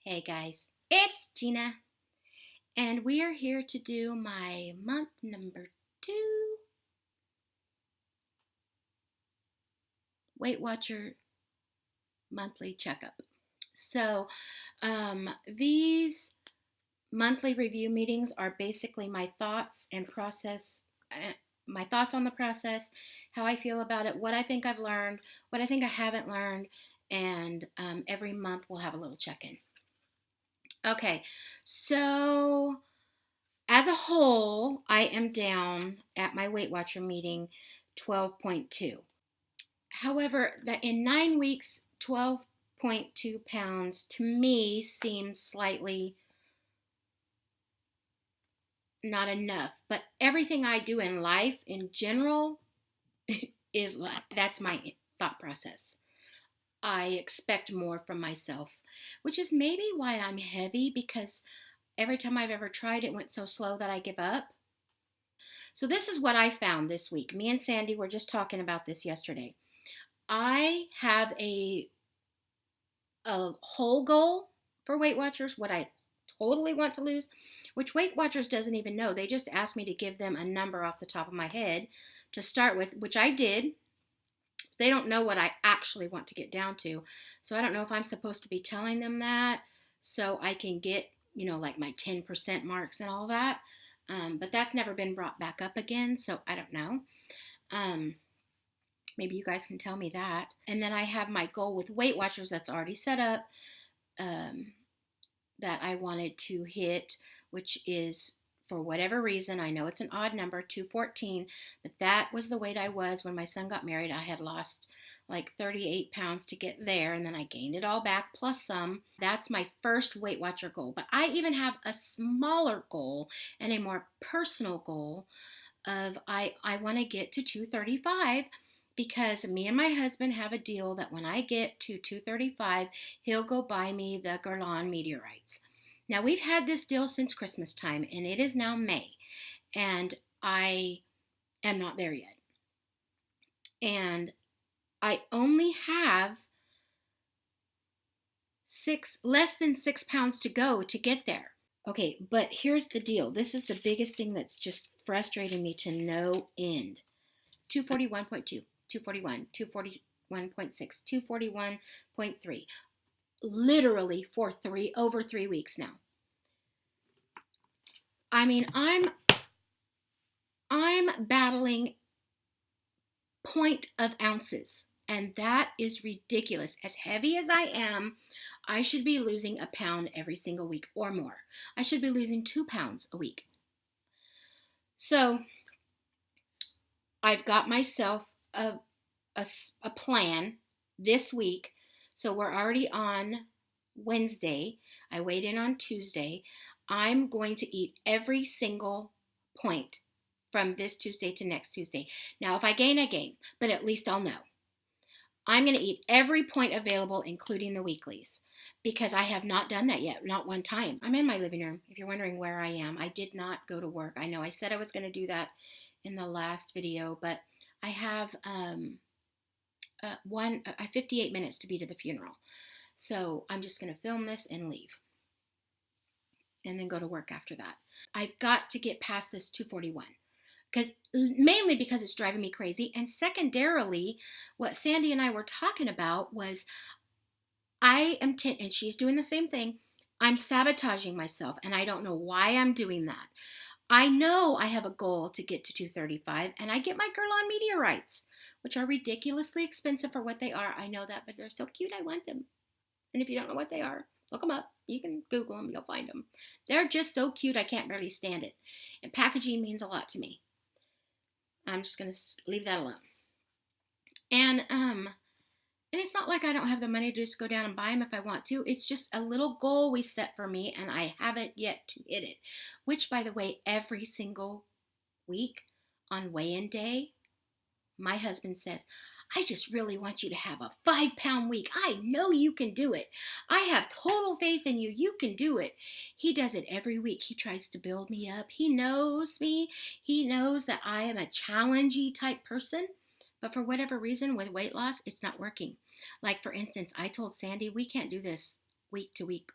Hey guys, it's Gina, and we are here to do my month number 2 Weight Watcher monthly checkup. So, these monthly review meetings are basically my thoughts and process, my thoughts on the process, how I feel about it, what I think I've learned, what I think I haven't learned, and every month we'll have a little check-in. Okay, so as a whole, I am down at my Weight Watcher meeting 12.2. However, that in 9 weeks, 12.2 pounds to me seems slightly not enough. But everything I do in life in general is that's my thought process. I expect more from myself, which is maybe why I'm heavy, because every time I've ever tried it went so slow that I give up. So this is what I found this week. Me and Sandy were just talking about this yesterday. I have a whole goal for Weight Watchers, what I totally want to lose, which Weight Watchers doesn't even know. They just asked me to give them a number off the top of my head to start with, which I did. They don't know what I actually want to get down to. So I don't know if I'm supposed to be telling them that so I can get, like my 10% marks and all that. But that's never been brought back up again, so I don't know. Maybe you guys can tell me that. And then I have my goal with Weight Watchers that's already set up that I wanted to hit, which is, for whatever reason, I know it's an odd number, 214, but that was the weight I was when my son got married. I had lost like 38 pounds to get there, and then I gained it all back plus some. That's my first Weight Watcher goal. But I even have a smaller goal and a more personal goal of I want to get to 235, because me and my husband have a deal that when I get to 235, he'll go buy me the Guerlain meteorites. Now, we've had this deal since Christmas time, and it is now May, and I am not there yet. And I only have less than 6 pounds to go to get there. Okay, but here's the deal. This is the biggest thing that's just frustrating me to no end. 241.2, 241, 241.6, 241.3. Literally for over 3 weeks now. I mean, I'm battling point of ounces, and that is ridiculous. As heavy as I am, I should be losing a pound every single week or more. I should be losing 2 pounds a week. So I've got myself a plan this week. So we're already on Wednesday. I weighed in on Tuesday. I'm going to eat every single point from this Tuesday to next Tuesday. Now, if I gain, I gain, but at least I'll know. I'm going to eat every point available, including the weeklies, because I have not done that yet, not one time. I'm in my living room, if you're wondering where I am. I did not go to work. I know I said I was going to do that in the last video, but I have 58 minutes to be to the funeral. So I'm just going to film this and leave, and then go to work after that. I've got to get past this 241. Mainly because it's driving me crazy, and secondarily, what Sandy and I were talking about was and she's doing the same thing, I'm sabotaging myself, and I don't know why I'm doing that. I know I have a goal to get to 235, and I get my Guerlain meteorites, which are ridiculously expensive for what they are. I know that, but they're so cute, I want them. And if you don't know what they are, look them up. You can Google them, you'll find them. They're just so cute, I can't barely stand it. And packaging means a lot to me. I'm just going to leave that alone. And it's not like I don't have the money to just go down and buy them if I want to. It's just a little goal we set for me, and I haven't yet to hit it. Which, by the way, every single week on weigh-in day, my husband says, I just really want you to have a 5-pound week. I know you can do it. I have total faith in you. You can do it. He does it every week. He tries to build me up. He knows me. He knows that I am a challengey type person. But for whatever reason, with weight loss, it's not working. Like, for instance, I told Sandy, we can't do this week to week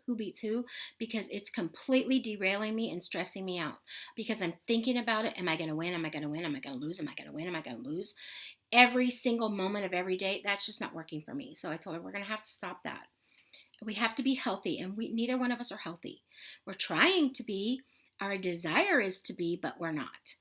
who beats who, because it's completely derailing me and stressing me out because I'm thinking about it. Am I going to win? Am I going to win? Am I going to lose? Am I going to win? Am I going to lose? Every single moment of every day, that's just not working for me. So I told her we're going to have to stop that. We have to be healthy, and neither one of us are healthy. We're trying to be, our desire is to be, but we're not.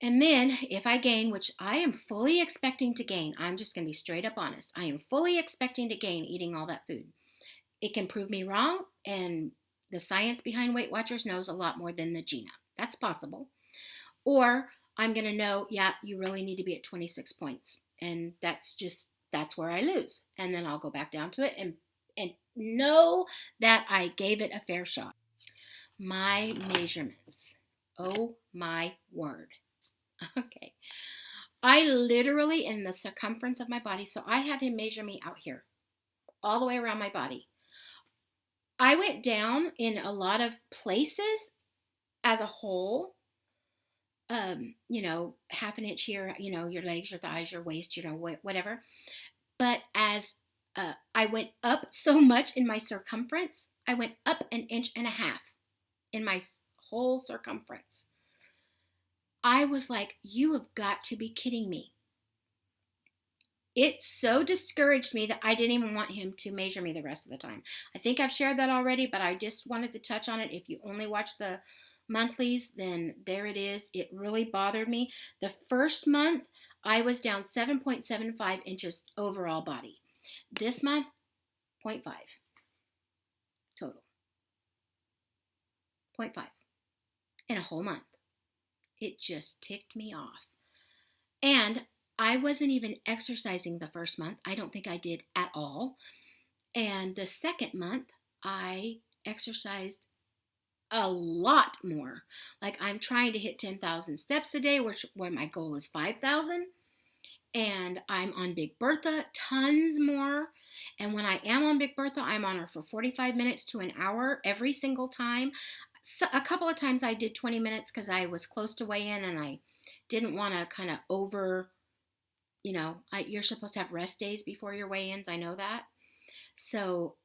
And then if I gain, which I am fully expecting to gain, I'm just going to be straight up honest. I am fully expecting to gain eating all that food. It can prove me wrong, and the science behind Weight Watchers knows a lot more than the Gina. That's possible. Or I'm going to know, yeah, you really need to be at 26 points. And that's where I lose. And then I'll go back down to it and know that I gave it a fair shot. My measurements. Oh my word. Okay. I literally, in the circumference of my body, so I have him measure me out here, all the way around my body. I went down in a lot of places as a whole, half an inch here, your legs, your thighs, your waist, whatever. But as I went up so much in my circumference, I went up 1.5 inches in my whole circumference. I was like, you have got to be kidding me. It so discouraged me that I didn't even want him to measure me the rest of the time. I think I've shared that already, but I just wanted to touch on it. If you only watch the monthlies, then there it is. It really bothered me. The first month, I was down 7.75 inches overall body. This month, 0.5 total. 0.5 in a whole month. It just ticked me off. And I wasn't even exercising the first month. I don't think I did at all. And the second month, I exercised a lot more. Like I'm trying to hit 10,000 steps a day, where my goal is 5,000. And I'm on Big Bertha, tons more. And when I am on Big Bertha, I'm on her for 45 minutes to an hour every single time. So a couple of times I did 20 minutes because I was close to weigh-in and I didn't want to kind of you're supposed to have rest days before your weigh-ins. I know that. So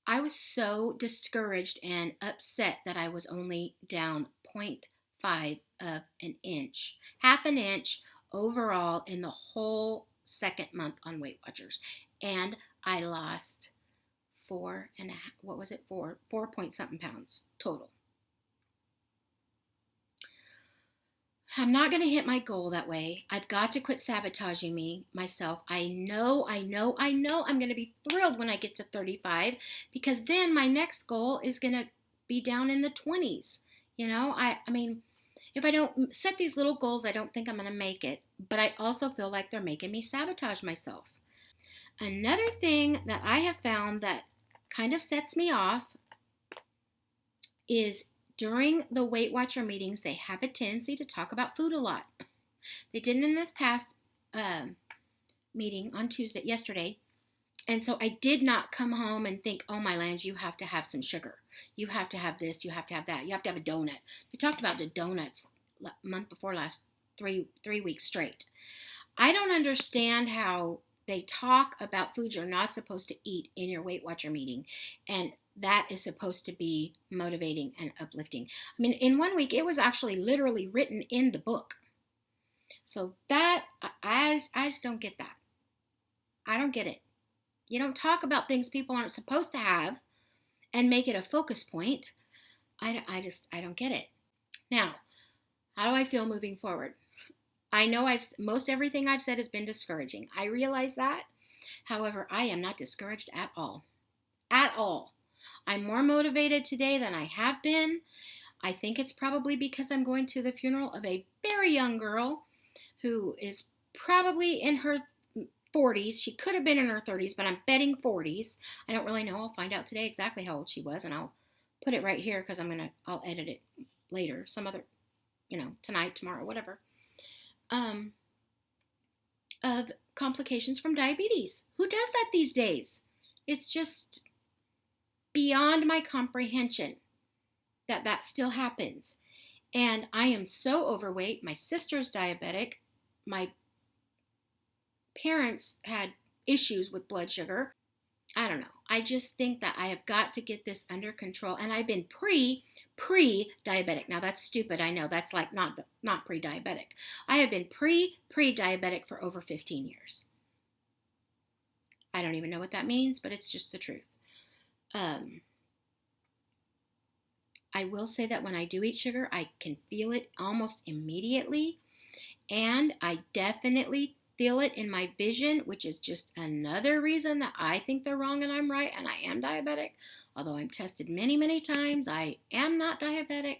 I was so discouraged and upset that I was only down 0.5 of an inch, half an inch overall in the whole second month on Weight Watchers. And I lost 4 point something pounds total. I'm not going to hit my goal that way. I've got to quit sabotaging myself. I know I'm going to be thrilled when I get to 35, because then my next goal is going to be down in the 20s. I mean, if I don't set these little goals, I don't think I'm going to make it. But I also feel like they're making me sabotage myself. Another thing that I have found that kind of sets me off is during the Weight Watcher meetings, they have a tendency to talk about food a lot. They didn't in this past meeting on yesterday. And so I did not come home and think, oh my lands, you have to have some sugar. You have to have this, you have to have that. You have to have a donut. They talked about the donuts month before last, 3 weeks straight. I don't understand how they talk about foods you're not supposed to eat in your Weight Watcher meeting. And that is supposed to be motivating and uplifting. I mean, in 1 week, it was actually literally written in the book. So that, I just don't get that. I don't get it. You don't talk about things people aren't supposed to have and make it a focus point. I don't get it. Now, how do I feel moving forward? I know most everything I've said has been discouraging. I realize that. However, I am not discouraged at all. At all. I'm more motivated today than I have been. I think it's probably because I'm going to the funeral of a very young girl who is probably in her 40s. She could have been in her 30s, but I'm betting 40s. I don't really know. I'll find out today exactly how old she was, and I'll put it right here because I'll edit it later, some other, tonight, tomorrow, whatever. Of complications from diabetes. Who does that these days? It's just beyond my comprehension that still happens. And I am so overweight. My sister's diabetic. My parents had issues with blood sugar. I don't know. I just think that I have got to get this under control. And I've been pre-diabetic. Now that's stupid. I know that's like not pre-diabetic. I have been pre-diabetic for over 15 years. I don't even know what that means, but it's just the truth. I will say that when I do eat sugar, I can feel it almost immediately. And I definitely feel it in my vision, which is just another reason that I think they're wrong and I'm right, and I am diabetic. Although I'm tested many, many times, I am not diabetic.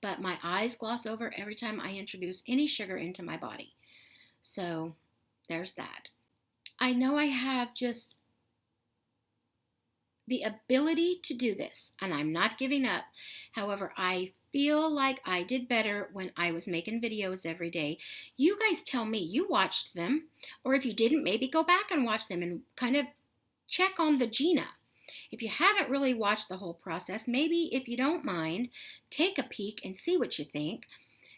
But my eyes gloss over every time I introduce any sugar into my body. So there's that. I know I have just the ability to do this, and I'm not giving up. However, I feel like I did better when I was making videos every day. You guys tell me you watched them, or if you didn't, maybe go back and watch them and kind of check on the Gina. If you haven't really watched the whole process, maybe if you don't mind, take a peek and see what you think.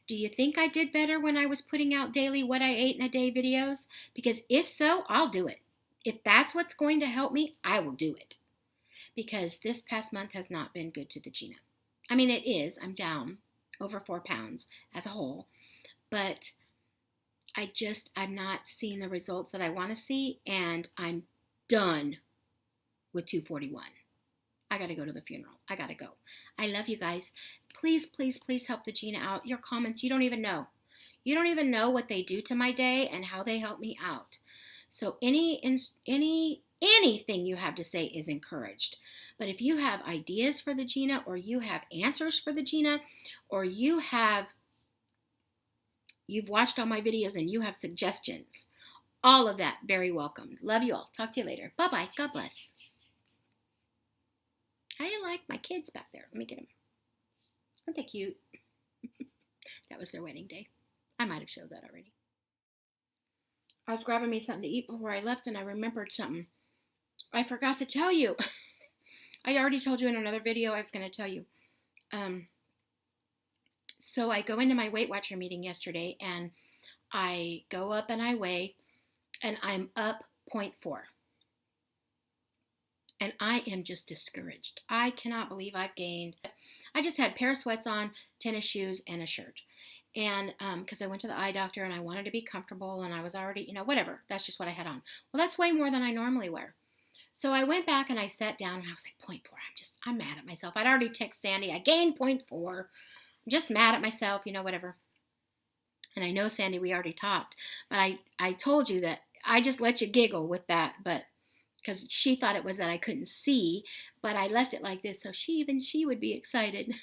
Do you think I did better when I was putting out daily what I ate in a day videos? Because if so, I'll do it. If that's what's going to help me, I will do it. Because this past month has not been good to the Gina. I mean, it is. I'm down over 4 pounds as a whole. But I'm not seeing the results that I want to see. And I'm done with 241. I got to go to the funeral. I got to go. I love you guys. Please, please, please help the Gina out. Your comments, you don't even know. You don't even know what they do to my day and how they help me out. So anything you have to say is encouraged. But if you have ideas for the Gina, or you have answers for the Gina, or you've watched all my videos and you have suggestions, all of that, very welcome. Love you all. Talk to you later. Bye-bye. God bless. I like my kids back there. Let me get them. Aren't they cute? That was their wedding day. I might have showed that already. I was grabbing me something to eat before I left, and I remembered something. I forgot to tell you. I already told you in another video I was going to tell you. So I go into my Weight Watcher meeting yesterday, and I go up and I weigh, and I'm up 0.4. And I am just discouraged. I cannot believe I've gained. I just had a pair of sweats on, tennis shoes, and a shirt. And because I went to the eye doctor and I wanted to be comfortable, and I was already, whatever. That's just what I had on. Well, that's way more than I normally wear. So I went back and I sat down and I was like, 0.4. I'm mad at myself. I'd already texted Sandy. I gained 0.4. I'm just mad at myself, whatever. And I know, Sandy, we already talked. But I told you that I just let you giggle with that. But because she thought it was that I couldn't see. But I left it like this so she would be excited.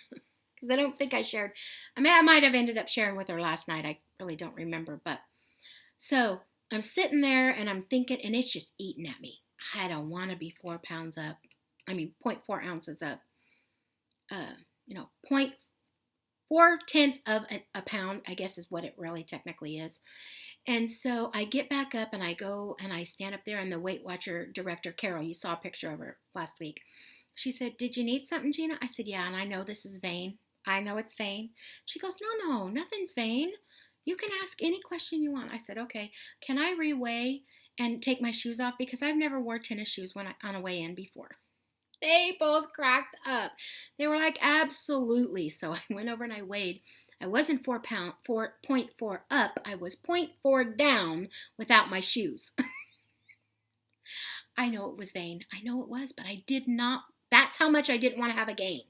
Because I don't think I shared. I might have ended up sharing with her last night. I really don't remember. But so I'm sitting there and I'm thinking, and it's just eating at me. I don't want to be 4 pounds up. 0.4 ounces up. 0.4 of a pound, I guess is what it really technically is. And so I get back up and I go and I stand up there, and the Weight Watcher director, Carol, you saw a picture of her last week. She said, "Did you need something, Gina?" I said, "Yeah, and I know this is Vane. I know it's Vane." She goes, No, nothing's Vane. You can ask any question you want." I said, "Okay, can I reweigh and take my shoes off? Because I've never wore tennis shoes on a weigh-in before." They both cracked up. They were like, "Absolutely." So I went over and I weighed. I wasn't 4.4 up. I was 0.4 down without my shoes. I know it was Vane. I know it was, but I did not. That's how much I didn't want to have a gain.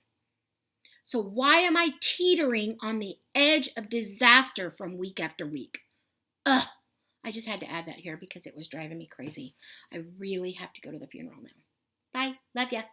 So why am I teetering on the edge of disaster from week after week? Ugh. I just had to add that here because it was driving me crazy. I really have to go to the funeral now. Bye. Love ya.